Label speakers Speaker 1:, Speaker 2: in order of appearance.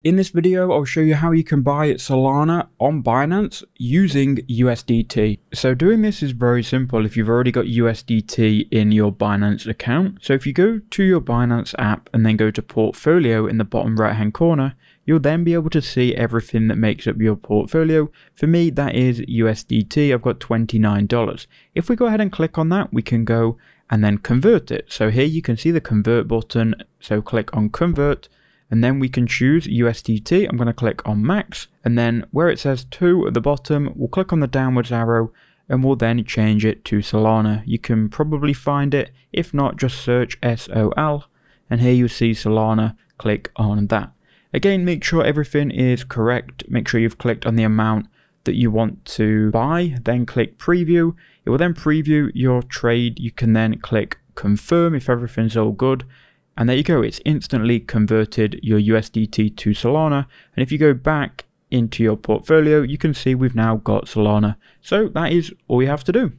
Speaker 1: In this video, I'll show you how you can buy Solana on Binance using USDT. So doing this is very simple if you've already got USDT in your Binance account. So if you go to your Binance app and then go to portfolio in the bottom right hand corner, you'll then be able to see everything that makes up your portfolio. For me, that is USDT. I've got $29. If we go ahead and click on that, we can go and then convert it. So here you can see the convert button. So click on convert. And then we can choose USDT. I'm going to click on max, and then where it says 2 at the bottom, we'll click on the downwards arrow and we'll then change it to Solana. You can probably find it. If not, just search SOL and here you'll see Solana. Click on that. Again, make sure everything is correct. Make sure you've clicked on the amount that you want to buy, then click preview. It will then preview your trade. You can then click confirm if everything's all good. And there you go, it's instantly converted your USDT to Solana. And if you go back into your portfolio, you can see we've now got Solana. So that is all you have to do.